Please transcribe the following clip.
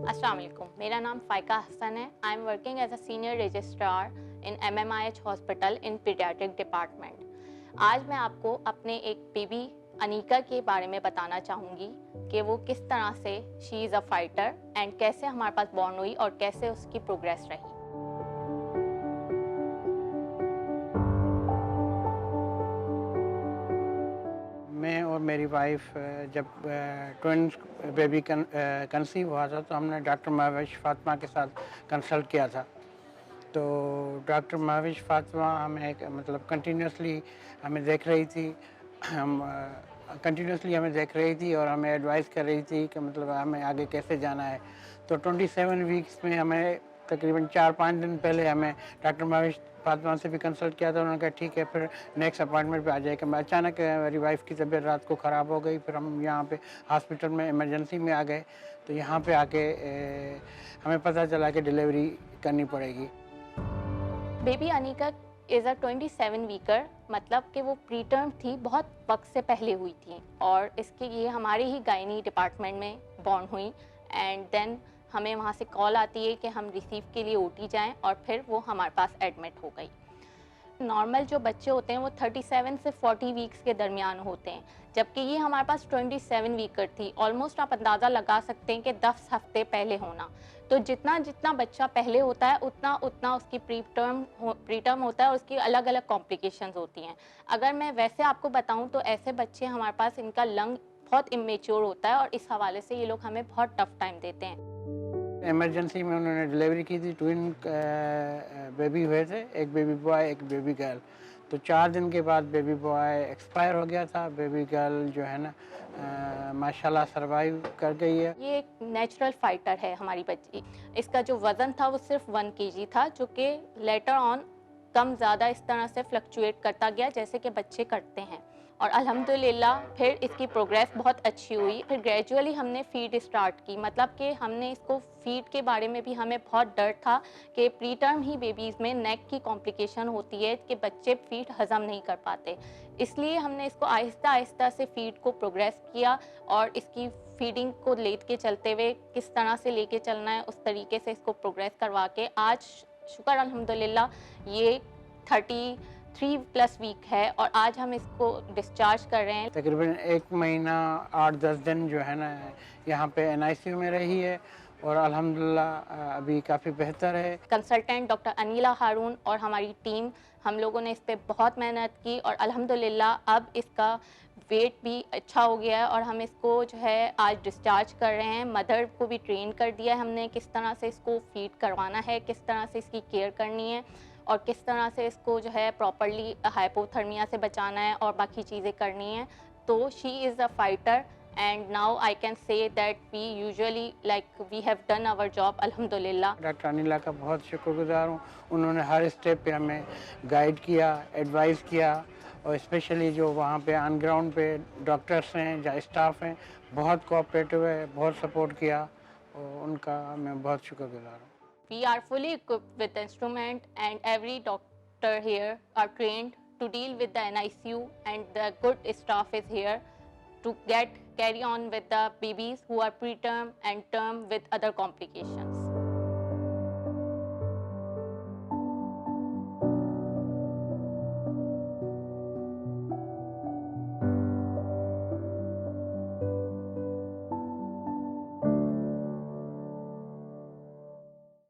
अस्सलाम वालेकुम, मेरा नाम फ़ाइका हसन है। I am working as a senior registrar in MMIH hospital in paediatric department. आज मैं आपको अपने एक बेबी अनीका के बारे में बताना चाहूँगी कि वो किस तरह से she is a fighter and कैसे हमारे पास बॉर्न हुई और कैसे उसकी प्रोग्रेस रही। मैं और मेरी वाइफ जब ट्विन्स बेबी कंसीव हुआ था तो हमने डॉक्टर महविश फातिमा के साथ कंसल्ट किया था। तो डॉक्टर महविश फातिमा हमें एक मतलब कंटिन्यूसली हमें देख रही थी। हम कंटिन्यूसली हमें देख रही थी और हमें एडवाइस कर रही थी कि मतलब हमें आगे कैसे जाना है। तो 27 वीक्स में हमें तकरीबन 4-5 दिन पहले हमें डॉक्टर महविश फातिमा से भी कंसल्ट किया था। उन्होंने कहा ठीक है, फिर नेक्स्ट अपॉइंटमेंट पे आ जाएगा। मैं अचानक मेरी वाइफ की तबीयत रात को ख़राब हो गई, फिर हम यहाँ पे हॉस्पिटल में इमरजेंसी में आ गए। तो यहाँ पे आके हमें पता चला कि डिलीवरी करनी पड़ेगी। Baby Anika is a 27 weaker, मतलब कि वो प्री टर्म थी, बहुत वक्त से पहले हुई थी और इसके ये हमारे ही गायनी डिपार्टमेंट में बॉर्न हुई। एंड देन हमें वहाँ से कॉल आती है कि हम रिसीव के लिए OT जाएं और फिर वो हमारे पास एडमिट हो गई। नॉर्मल जो बच्चे होते हैं वो 37 से 40 वीक्स के दरमियान होते हैं, जबकि ये हमारे पास 27 वीकर थी। ऑलमोस्ट आप अंदाज़ा लगा सकते हैं कि 10 हफ्ते पहले होना। तो जितना जितना बच्चा पहले होता है उतना उतना उसकी प्री टर्म होता है और उसकी अलग अलग कॉम्प्लिकेशंस होती हैं। अगर मैं वैसे आपको बताऊं तो ऐसे बच्चे हमारे पास, इनका लंग बहुत इमेच्योर होता है और इस हवाले से ये लोग हमें बहुत टफ टाइम देते हैं। इमरजेंसी में उन्होंने डिलीवरी की थी। ट्विन बेबी हुए थे, एक बेबी बॉय एक बेबी गर्ल। तो 4 दिन के बाद बेबी बॉय एक्सपायर हो गया था। बेबी गर्ल जो है ना माशाल्लाह सरवाइव कर गई है। ये एक नेचुरल फाइटर है हमारी बच्ची। इसका जो वज़न था वो सिर्फ 1 kg था, जो कि लेटर ऑन कम ज़्यादा इस तरह से फ्लक्चुएट करता गया जैसे कि बच्चे करते हैं। और अल्हम्दुलिल्लाह फिर इसकी प्रोग्रेस बहुत अच्छी हुई। फिर ग्रेजुअली हमने फ़ीड स्टार्ट की, मतलब कि हमने इसको फ़ीड के बारे में भी हमें बहुत डर था कि प्री टर्म ही बेबीज़ में नेक की कॉम्प्लिकेशन होती है कि बच्चे फ़ीड हज़म नहीं कर पाते। इसलिए हमने इसको आहिस्ता आहिस्ता से फ़ीड को प्रोग्रेस किया और इसकी फीडिंग को लेके चलते हुए किस तरह से लेके चलना है उस तरीके से इसको प्रोग्रेस करवा के आज शुक्र अल्हम्दुलिल्लाह ये 33+ वीक है और आज हम इसको डिस्चार्ज कर रहे हैं। तकरीबन 1 महीना 8-10 दिन जो है ना यहाँ पे NICU में रही है और अल्हम्दुलिल्लाह अभी काफ़ी बेहतर है। कंसल्टेंट डॉक्टर अनीला हारून और हमारी टीम, हम लोगों ने इस पे बहुत मेहनत की और अल्हम्दुलिल्लाह अब इसका वेट भी अच्छा हो गया है और हम इसको जो है आज डिस्चार्ज कर रहे हैं। मदर को भी ट्रेन कर दिया है हमने किस तरह से इसको फीड करवाना है, किस तरह से इसकी केयर करनी है और किस तरह से इसको जो है प्रॉपरली हाइपोथर्मिया से बचाना है और बाकी चीज़ें करनी हैं। तो she is a fighter and now I can say that we have done our job alhamdulillah। Doctor Anila का बहुत शुक्रगुजार हूँ। उन्होंने हर स्टेप पे हमें गाइड किया, एडवाइस किया और स्पेशली जो वहाँ पे ऑन ग्राउंड पे डॉक्टर्स हैं या स्टाफ हैं, बहुत कोऑपरेटिव है, बहुत सपोर्ट किया और उनका मैं बहुत शुक्रगुजार हूँ। We are fully equipped with the instrument and every doctor here are trained to deal with the NICU and the good staff is here to carry on with the babies who are preterm and term with other complications.